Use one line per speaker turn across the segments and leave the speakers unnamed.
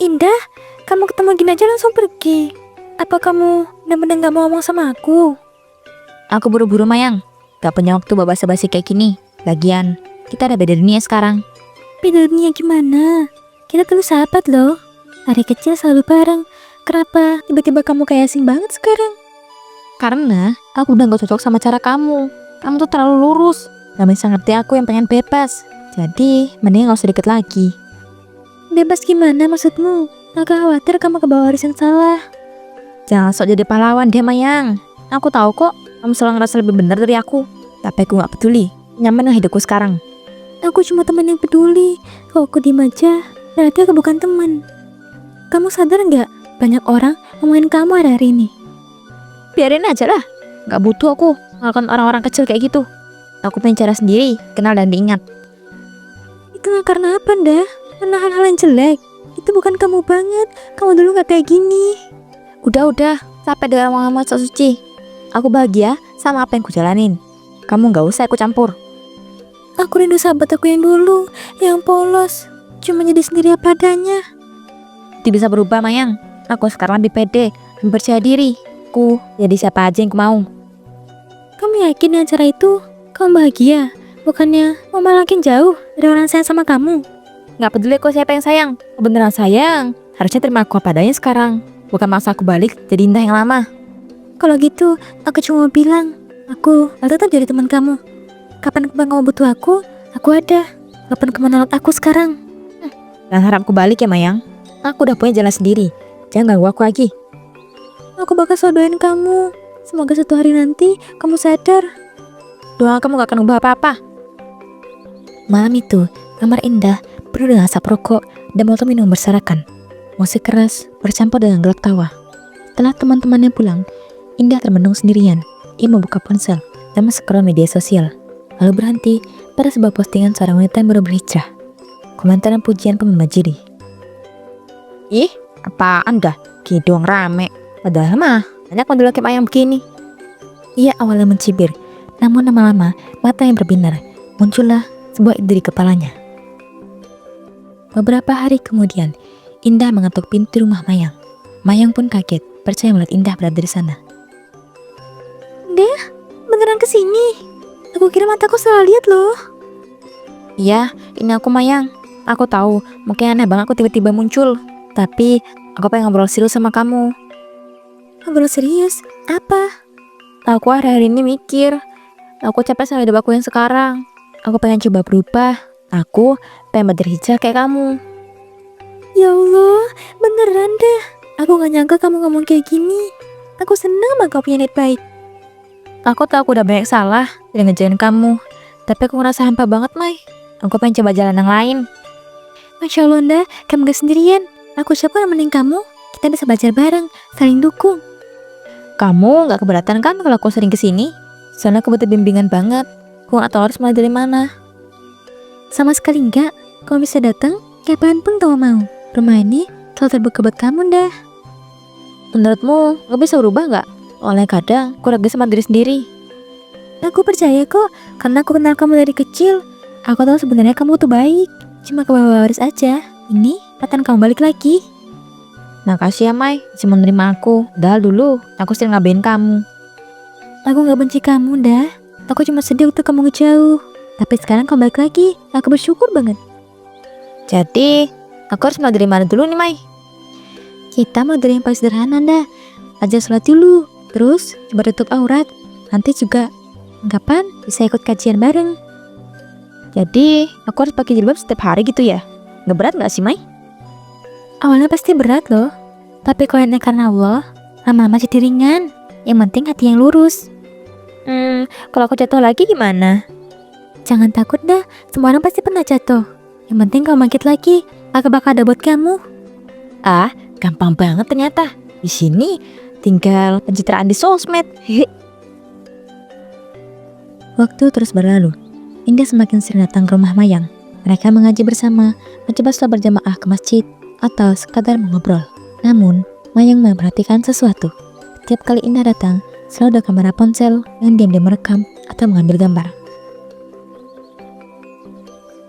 Indah, kamu ketemu gini aja langsung pergi. Apa kamu bener-bener gak mau ngomong sama aku?
Aku buru-buru Mayang, gak punya waktu bawa basa-basi kayak gini. Lagian, kita ada beda dunia sekarang.
Beda dunia gimana? Kita dulu sahabat loh. Hari kecil selalu bareng. Kenapa tiba-tiba kamu kayak asing banget sekarang?
Karena aku udah gak cocok sama cara kamu. Kamu tuh terlalu lurus, gak bisa ngerti aku yang pengen bebas. Jadi, mending gak usah deket lagi.
Bebas gimana maksudmu? Aku khawatir kamu kebawa warisan salah.
Jangan sok jadi pahlawan deh Mayang. Aku tahu kok, kamu selalu ngerasa lebih benar dari aku. Tapi aku gak peduli, nyaman dengan hidupku sekarang.
Aku cuma teman yang peduli. Kalau aku diem aja, berarti aku bukan teman. Kamu sadar nggak? Banyak orang ngomongin kamu hari ini.
Biarin aja lah, gak butuh aku ngelakuin orang-orang kecil kayak gitu. Aku pengen cara sendiri, kenal dan diingat.
Itu nggak karena apa, Ndah? Karena hal-hal yang jelek. Itu bukan kamu banget. Kamu dulu nggak kayak gini.
Udah, capek dengan ngomong sok suci. Aku bahagia sama apa yang kujalanin. Kamu gak usah aku campur.
Aku rindu sahabat aku yang dulu, yang polos, cuma jadi sendiri apa adanya.
Itu bisa berubah Mayang. Aku sekarang lebih pede, lebih percaya diri. Aku jadi siapa aja yang aku mau.
Kamu yakin dengan cara itu? Kamu bahagia? Bukannya mau malah makin jauh dari orang sayang sama kamu?
Gak peduli kok siapa yang sayang. Beneran sayang, harusnya terima aku apa adanya sekarang. Bukan maksa aku balik jadi Indah yang lama.
Kalau gitu, aku cuma mau bilang, aku tetap jadi teman kamu. Kapan kamu butuh aku ada. Kapan kamu nolak aku sekarang?
Dan harap aku balik ya Mayang. Aku udah punya jalan sendiri. Jangan ganggu aku lagi.
Aku bakal selalu doain kamu. Semoga suatu hari nanti kamu sadar.
Doa kamu gak akan ubah apa-apa.
Malam itu, kamar Indah penuh dengan asap rokok dan botol minum berserakan. Musik keras bercampur dengan gelak tawa. Setelah teman-temannya pulang, Indah termenung sendirian. Ia membuka ponsel dan men-scroll media sosial. Lalu berhenti pada sebuah postingan seorang wanita yang baru berhijrah. Komentar dan pujian pun memajiri.
Ih, apaan dah? Gini doang rame. Padahal mah banyak model kayak Mayang begini.
Ia awalnya mencibir, namun lama-lama mata yang berbinar. Muncullah sebuah ide di kepalanya. Beberapa hari kemudian, Indah mengetuk pintu rumah Mayang. Mayang pun kaget, percaya melihat Indah berada di sana. Indah, beneran kesini? Aku kira mataku salah lihat loh.
Iya, ini aku Mayang. Aku tahu, mungkin aneh banget aku tiba-tiba muncul. Tapi, aku pengen ngobrol serius sama kamu.
Ngobrol serius? Apa?
Aku hari-hari ini mikir. Aku capek sama hidup aku yang sekarang. Aku pengen coba berubah. Aku pengen berhijrah kayak kamu.
Ya Allah, beneran deh. Aku gak nyangka kamu ngomong kayak gini. Aku senang banget kau punya niat baik.
Aku tahu aku udah banyak salah dan ngejain kamu. Tapi aku ngerasa hampa banget, Mai. Aku pengen coba jalan yang lain.
Masya Allah, Nda, kamu gak sendirian. Aku siap nemenin kamu. Kita bisa belajar bareng, saling dukung.
Kamu gak keberatan kan kalau aku sering kesini? Soalnya aku butuh bimbingan banget. Aku gak tahu harus mulai dari mana.
Sama sekali enggak. Kamu bisa datang kapanpun kamu mau. Rumah ini selalu terbuka buat kamu, Nda.
Menurutmu, aku bisa berubah gak? Oleh kadang, aku ragu sama diri sendiri.
Aku percaya kok, karena aku kenal kamu dari kecil. Aku tahu sebenarnya kamu tuh baik. Cuma kebawa waris aja. Ini, patan kamu balik lagi.
Makasih ya Mai, masih menerima aku. Padahal dulu, aku sering ngabain kamu.
Aku gak benci kamu, Nda. Aku cuma sedih waktu kamu ngejauh. Tapi sekarang kamu balik lagi. Aku bersyukur banget.
Jadi, aku harus mulai dari mana dulu nih Mai?
Kita mulai dari yang paling sederhana, Nda. Ajar sholat dulu. Terus, coba tutup aurat. Nanti juga, kapan bisa ikut kajian bareng.
Jadi, aku harus pakai jilbab setiap hari gitu ya? Gak berat gak sih Mai?
Awalnya pasti berat loh. Tapi kalau niatnya karena Allah, lama-lama jadi ringan. Yang penting hati yang lurus.
Kalau aku jatuh lagi gimana?
Jangan takut dah, semua orang pasti pernah jatuh. Yang penting kamu bangkit lagi, aku bakal ada buat kamu.
Ah, gampang banget ternyata. Di sini tinggal pencitraan di sosmed.
Waktu terus berlalu. Indah semakin sering datang ke rumah Mayang. Mereka mengaji bersama, mencoba sholat berjamaah ke masjid, atau sekadar mengobrol. Namun, Mayang memperhatikan sesuatu. Setiap kali Indah datang, selalu ada kamera ponsel yang diam-diam merekam atau mengambil gambar.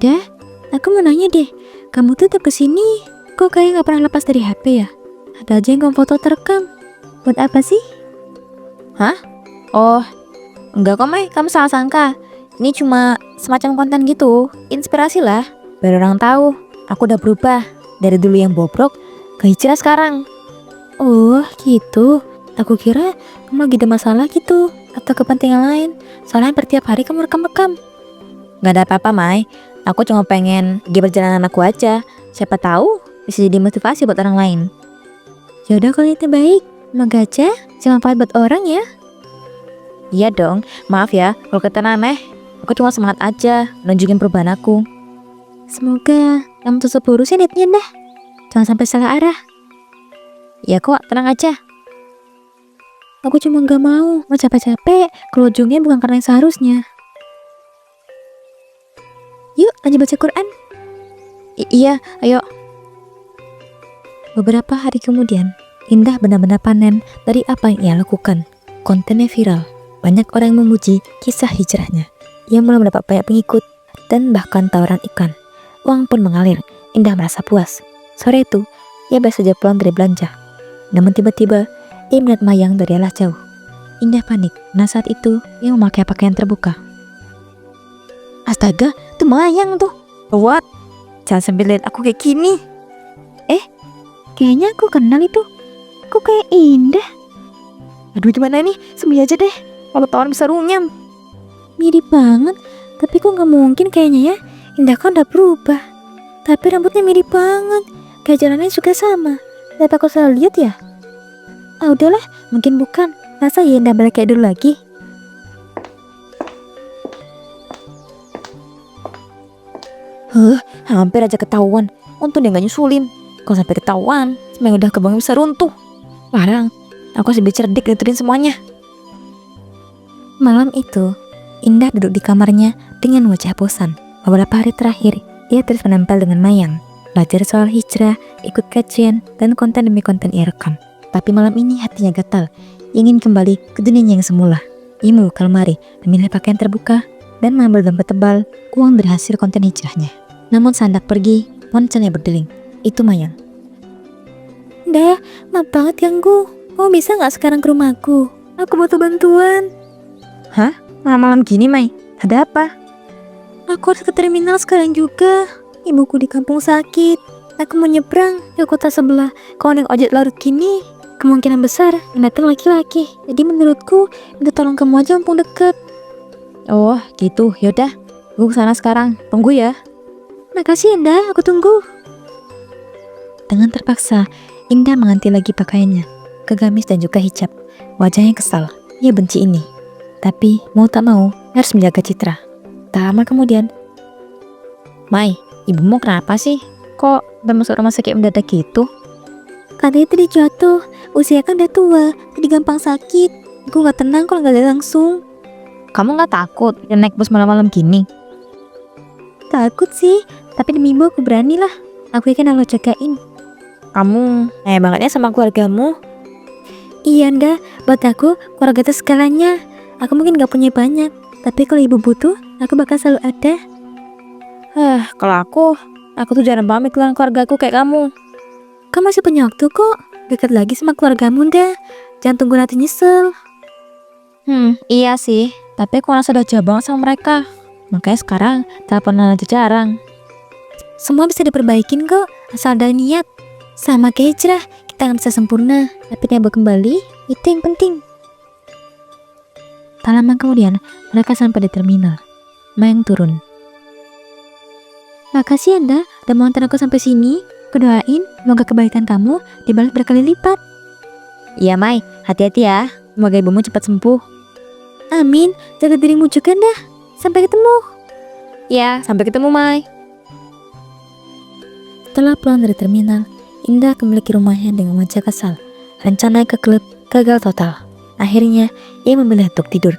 Dah, aku mau nanya deh, kamu tuh tetap kesini,
Kok kayak gak pernah lepas dari HP ya? Ada aja yang kamu foto terekam. Buat apa sih? Hah? Oh, enggak kok Mai, kamu salah sangka. Ini cuma semacam konten gitu, inspirasi lah. Biar orang tahu, aku udah berubah. Dari dulu yang bobrok, ke hijrah sekarang. Oh gitu, aku kira kamu lagi ada masalah gitu, atau kepentingan lain. Soalnya hampir tiap hari kamu rekam-rekam. Gak ada apa-apa Mai, aku cuma pengen pergi perjalanan aku aja. Siapa tahu bisa jadi motivasi buat orang lain. Yaudah kalau itu baik, semoga aja jangan manfaat buat orang ya. Iya dong, maaf ya kalau kata aneh. Aku cuma semangat aja nunjukin perubahan aku. Semoga kamu tetap lurus ya niatnya dah. Jangan sampai salah arah. Ya kok, tenang aja. Aku cuma gak mau capek-capek kalau ujungnya bukan karena yang seharusnya. Yuk lanjut baca Quran. Iya, ayo. Beberapa hari kemudian, Indah benar-benar panen dari apa yang ia lakukan. Kontennya viral. Banyak orang yang memuji kisah hijrahnya. Ia mulai mendapat banyak pengikut dan bahkan tawaran iklan. Uang pun mengalir. Indah merasa puas. Sore itu, ia baru saja pulang dari belanja. Namun tiba-tiba, ia melihat Mayang dari arah jauh. Indah panik, karena saat itu ia memakai pakaian terbuka. Astaga, itu Mayang tuh. What? Jangan sampai lihat aku kayak gini. Kayaknya aku kenal itu. Kok kayak Indah? Aduh gimana nih, sembunyi aja deh. Kalau tawan bisa runyam. Mirip banget, tapi kok gak mungkin kayaknya ya. Indah kan udah berubah. Tapi rambutnya mirip banget. Kayak jalannya juga sama. Tapi aku salah lihat ya? Ah udahlah, mungkin bukan. Masa ya Indah balik kayak dulu lagi? Hampir aja ketahuan. Untung dia gak nyusulin. Kalau sampai ketahuan, semua yang udah kebangun bisa runtuh. Larang, aku harus lebih cerdik nutupin semuanya. Malam itu, Indah duduk di kamarnya dengan wajah bosan. Beberapa hari terakhir, ia terus menempel dengan Mayang. Belajar soal hijrah, ikut kajian, dan konten demi konten ia rekam. Tapi malam ini hatinya gatal, ingin kembali ke dunianya yang semula. Ia membuka lemari, memilih pakaian terbuka, dan mengambil dompet tebal uang dari hasil konten hijrahnya. Namun sandak pergi, ponselnya berdering. Itu Mayang. Dah, maaf banget ganggu. Kamu bisa gak sekarang ke rumahku? Aku butuh bantuan. Hah? Malam-malam gini, Mai? Ada apa? Aku harus ke terminal sekarang juga. Ibuku di kampung sakit. Aku mau nyebrang ke kota sebelah. Kalau naik ojek larut gini, kemungkinan besar yang datang laki-laki. Jadi menurutku, minta tolong kamu aja mumpung deket. Oh, gitu. Yaudah, gue kesana sekarang. Tunggu ya. Makasih Indah, aku tunggu. Dengan terpaksa, Indah mengganti lagi pakaiannya ke gamis dan juga hijab. Wajahnya kesal, ia benci ini. Tapi mau tak mau harus menjaga citra. Tak lama kemudian, Mai, ibumu kenapa sih? Kok udah masuk rumah sakit mendadak gitu? Katanya tadi jatuh, usia kan udah tua, jadi gampang sakit. Gue gak tenang kalau gak lihat langsung. Kamu gak takut naik bus malam-malam gini? Takut sih, tapi demi ibu aku berani lah. Aku yakin Allah jagain. Kamu bangetnya sama keluargamu. Iya Nda, buat aku keluarga itu segalanya. Aku mungkin gak punya banyak, tapi kalau ibu butuh, aku bakal selalu ada. Kalau aku tuh jarang banget mikirin keluarga aku kayak kamu. Kamu masih punya waktu kok. Dekat lagi sama keluargamu Nda. Jangan tunggu nanti nyesel. Iya sih, tapi aku merasa udah jauh banget sama mereka. Makanya sekarang teleponan aja jarang. Semua bisa diperbaikin kok, asal ada niat. Sama kayak hijrah, kita gak bisa sempurna, tapi niat kembali, itu yang penting. Tak lama kemudian, mereka sampai di terminal. Mayang turun. Makasih Anda, udah mau antar aku sampai sini. Aku doain, semoga kebaikan kamu dibalas berkali lipat. Iya Mai, hati-hati ya. Semoga ibumu cepat sembuh. Amin, jaga dirimu juga dah. Sampai ketemu. Ya, sampai ketemu Mai. Setelah pulang dari terminal, Indah kembali ke rumahnya dengan wajah kesal. Rencana ke klub gagal total. Akhirnya, ia memilih untuk tidur.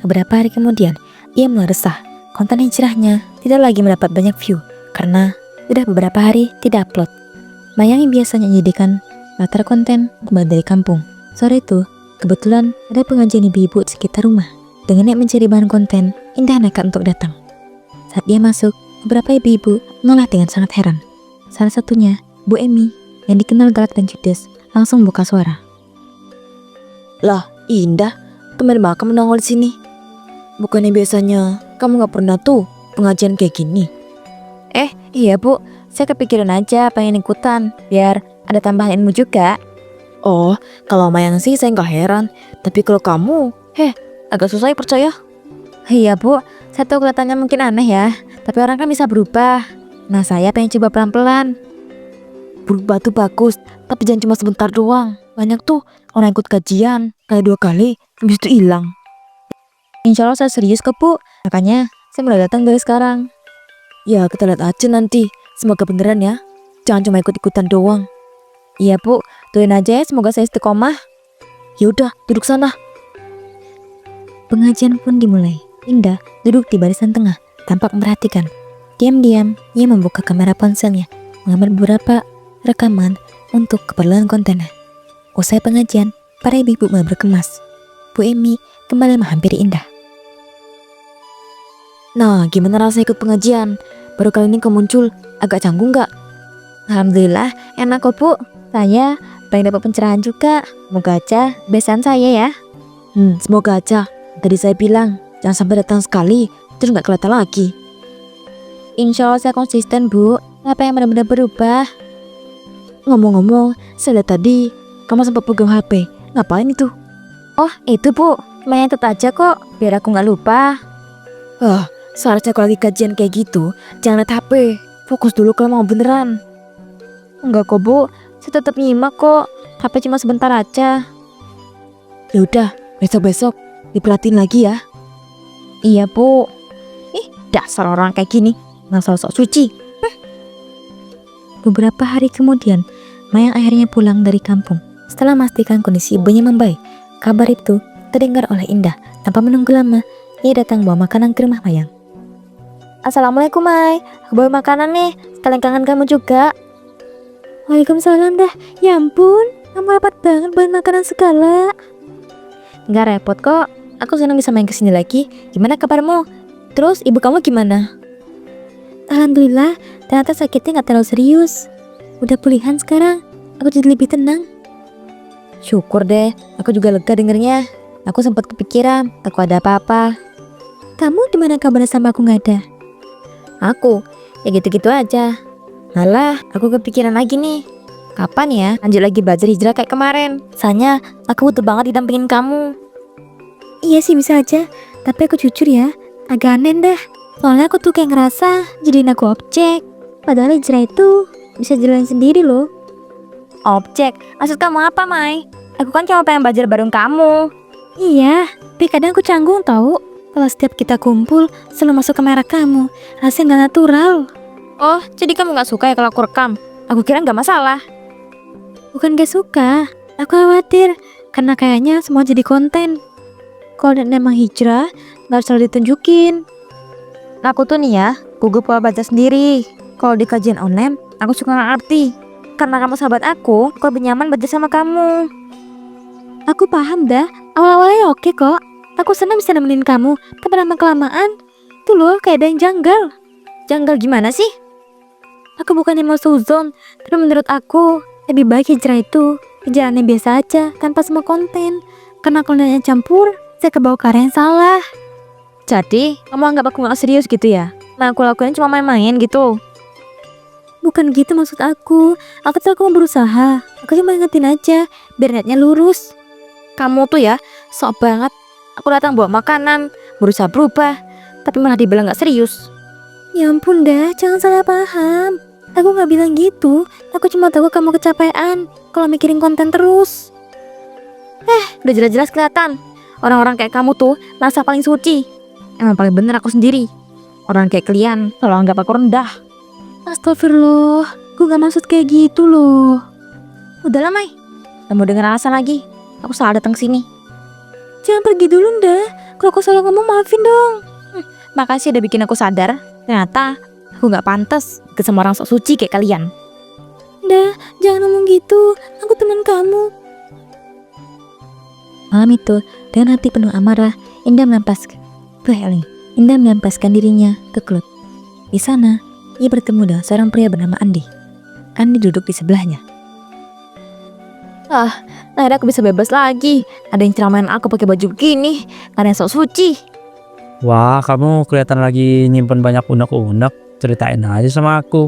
Beberapa hari kemudian, ia mulai resah. Konten hijrahnya tidak lagi mendapat banyak view karena sudah beberapa hari tidak upload. Mayang yang biasanya menjadikan latar konten kembali dari kampung. Sore itu, kebetulan ada pengajian ibu-ibu di sekitar rumah. Dengan niat mencari bahan konten, Indah nekat untuk datang. Saat dia masuk, beberapa ibu-ibu menoleh dengan sangat heran. Salah satunya
Bu Emi, yang dikenal galak dan judes, langsung buka suara.
Lah, Indah, tumben banget kamu nongol di sini. Bukannya biasanya kamu nggak pernah tuh pengajian kayak gini? Iya Bu, saya kepikiran aja pengen ikutan, biar ada tambahan ilmu juga. Oh, kalau Mayang sih saya nggak heran, tapi kalau kamu, agak susah ya percaya. Iya Bu, saya tahu kelihatannya mungkin aneh ya, tapi orang kan bisa berubah. Nah saya pengen coba pelan-pelan. Berubah tuh bagus, tapi jangan cuma sebentar doang. Banyak tuh orang ikut kajian, kayak 2 kali, habis itu hilang. Insya Allah saya serius kok Bu, makanya saya mulai datang dari sekarang. Ya kita lihat aja nanti, semoga beneran ya. Jangan cuma ikut-ikutan doang. Iya Bu, doain aja ya semoga saya istiqomah. Yaudah, duduk sana.
Pengajian pun dimulai. Indah duduk di barisan tengah, tampak memperhatikan. Diam-diam, ia membuka kamera ponselnya, mengambil beberapa rekaman untuk keperluan kontennya. Usai pengajian, para ibu-ibu mulai berkemas. Bu Emi kembali menghampiri Indah.
Nah, gimana rasanya ikut pengajian? Baru kali ini kamu muncul, agak canggung gak? Alhamdulillah, enak kok Bu. Saya pengen dapat pencerahan juga. Semoga aja besan saya ya. Semoga aja. Tadi saya bilang, jangan sampai datang sekali, terus gak kelihatan lagi. Insya Allah saya konsisten Bu. Apa yang benar-benar berubah? Ngomong-ngomong, saya lihat tadi kamu sempat pegang HP. Ngapain itu? Oh, itu Bu. Main tetap aja kok, biar aku gak lupa. Seharusnya kalau lagi kajian kayak gitu, jangan lihat HP. Fokus dulu kalau mau beneran. Enggak kok Bu, saya tetap nyimak kok. HP cuma sebentar aja. Ya udah, besok-besok diperhatiin lagi ya. Iya Bu. Dasar orang kayak gini, nggak sok suci.
Beberapa hari kemudian, Mayang akhirnya pulang dari kampung. Setelah memastikan kondisi ibunya membaik, kabar itu terdengar oleh Indah. Tanpa menunggu lama, ia datang bawa makanan ke rumah Mayang.
Assalamualaikum Mai, aku bawa makanan nih, sekalian kangen kamu juga.
Waalaikumsalam dah. Ya ampun, kamu rapat banget bawa makanan segala.
Nggak repot kok, aku senang bisa main kesini lagi. Gimana kabarmu? Terus ibu kamu gimana?
Alhamdulillah, ternyata sakitnya gak terlalu serius. Udah pulihan sekarang, aku jadi lebih tenang.
Syukur deh, aku juga lega dengernya. Aku sempat kepikiran, aku ada apa-apa.
Kamu gimana kabarnya sama aku gak ada?
Aku, ya gitu-gitu aja. Malah, aku kepikiran lagi nih. Kapan ya lanjut lagi belajar hijrah kayak kemarin? Soalnya aku butuh banget didampingin kamu.
Iya sih bisa aja, tapi aku jujur ya, agak aneh dah. Soalnya aku tuh kayak ngerasa jadiin aku objek. Padahal hijrah itu bisa jalan sendiri loh.
Objek? Maksud kamu apa, Mai? Aku kan cuma pengen belajar bareng kamu.
Iya, tapi kadang aku canggung tahu. Kalau setiap kita kumpul selalu masuk kamera kamu, rasanya gak natural.
Oh, jadi kamu gak suka ya kalau aku rekam? Aku kira gak masalah.
Bukan gak suka, aku khawatir karena kayaknya semua jadi konten. Kalau memang hijrah, gak usah ditunjukin.
Aku tuh nih ya, gugup pola baca sendiri. Kalau di kajian online, aku suka gak ngerti. Karena kamu sahabat aku lebih nyaman baca sama kamu.
Aku paham dah, awal-awalnya oke kok. Aku senang bisa nemenin kamu, tapi lama-kelamaan tuh loh kayak ada yang janggal.
Janggal gimana sih?
Aku bukannya mau suzon, tapi menurut aku lebih baik hijrah itu jalannya biasa aja, tanpa semua konten. Karena kalau nanya campur, saya kebawa ke arah yang salah.
Jadi, kamu anggap aku gak serius gitu ya? Nah, aku lakuin cuma main-main gitu.
Bukan gitu maksud aku. Aku mau berusaha. Aku cuma ingetin aja, biar niatnya lurus.
Kamu tuh ya, sok banget. Aku datang bawa makanan, berusaha berubah, tapi malah dibilang gak serius.
Ya ampun dah, jangan salah paham. Aku gak bilang gitu. Aku cuma tahu kamu kecapean kalau mikirin konten terus.
Udah jelas-jelas kelihatan. Orang-orang kayak kamu tuh merasa paling suci. Emang paling bener aku sendiri. Orang kayak kalian selalu anggap aku rendah.
Astagfirullah, gue gak maksud kayak gitu loh.
Udahlah Mai, gak mau denger alasan lagi. Aku salah datang sini.
Jangan pergi dulu dah. Kalau aku salah ngomong maafin dong.
Makasih udah bikin aku sadar. Ternyata aku gak pantas ke sama orang sok suci kayak kalian.
Dah, jangan ngomong gitu. Aku teman kamu. Malam itu, dengan hati penuh amarah, Indah melempaskan dirinya ke klub. Di sana, ia bertemu dengan seorang pria bernama Andi.
Andi duduk di sebelahnya.
Akhirnya aku bisa bebas lagi. Ada yang ceramain aku pakai baju begini, karena sok suci.
Wah, kamu kelihatan lagi nyimpen banyak unek-unek. Ceritain aja sama aku.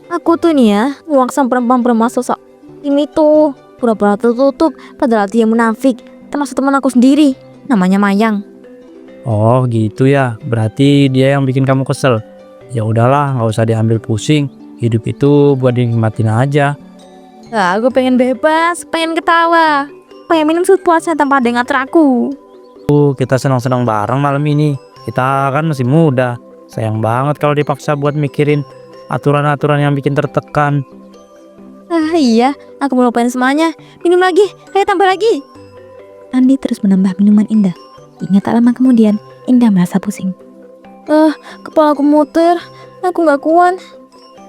Aku tuh nih ya, nguaksam perempuan-perempuan sosok ini tuh pura-pura tertutup, padahal dia munafik. Termasuk teman aku sendiri, namanya Mayang.
Oh gitu ya, berarti dia yang bikin kamu kesel. Ya udahlah, nggak usah diambil pusing. Hidup itu buat dinikmatin aja.
Aku pengen bebas, pengen ketawa, pengen minum sup puasa tanpa ada yang ngatur aku.
Kita senang-senang bareng malam ini. Kita kan masih muda. Sayang banget kalau dipaksa buat mikirin aturan-aturan yang bikin tertekan.
Iya, aku mau lupain semuanya. Minum lagi, ayo tambah lagi.
Andi terus menambah minuman Indah. Hingga tak lama kemudian, Indah merasa pusing.
Kepala aku muter, aku gak kuat.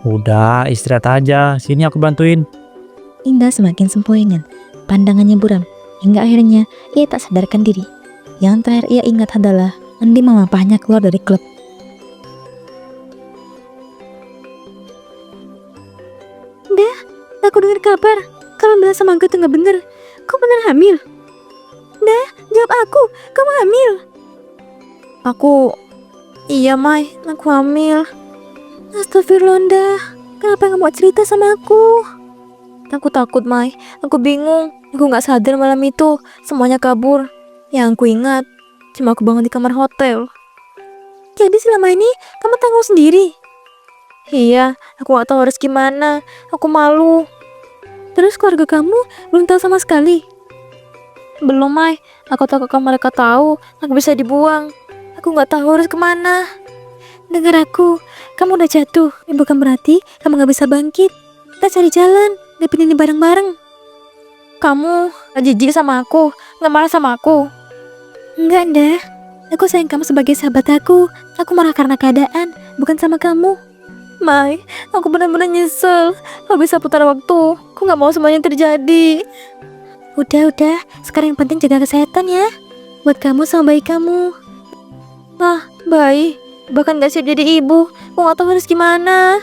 Udah, istirahat aja. Sini aku bantuin.
Indah semakin sempoyongan, pandangannya buram, hingga akhirnya ia tak sadarkan diri. Yang terakhir ia ingat adalah Andi memapahnya keluar dari klub.
Aku dengar kabar, kalau bilang sama aku itu gak bener. Kau bener hamil? Jawab aku, kamu hamil? Iya Mai, aku hamil. Astagfirullah, Nda. Kenapa gak mau cerita sama aku? Aku takut, Mai. Aku bingung. Aku gak sadar malam itu. Semuanya kabur. Yang aku ingat, cuma aku bangun di kamar hotel. Jadi selama ini, kamu tanggung sendiri? Iya, aku gak tahu harus gimana. Aku malu. Terus keluarga kamu belum tahu sama sekali? Belum, Mai. Aku takut kalau mereka tahu, aku bisa dibuang. Aku gak tahu harus kemana. Dengar aku, kamu udah jatuh. Ini bukan berarti kamu gak bisa bangkit. Kita cari jalan, dapin ini bareng-bareng. Kamu gak jijik sama aku, gak marah sama aku? Enggak, Nda. Aku sayang kamu sebagai sahabat aku. Aku marah karena keadaan, bukan sama kamu. Mai, aku benar-benar nyesel. Kalau bisa putar waktu, aku gak mau semuanya terjadi. Udah, sekarang yang penting jaga kesehatan ya. Buat kamu sama bayi kamu. Bayi? Bahkan gak siap jadi ibu. Aku gak tahu harus gimana.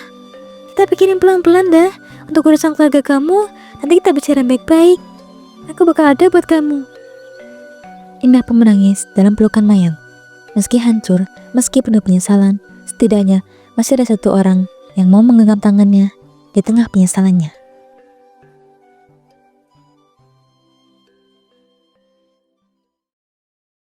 Kita pikirin pelan-pelan dah. Untuk urusan keluarga kamu, nanti kita bicara baik-baik. Aku bakal ada buat kamu.
Indah pun menangis dalam pelukan Mayang. Meski hancur, meski penuh penyesalan, setidaknya masih ada satu orang yang mau menggenggam tangannya di tengah penyesalannya.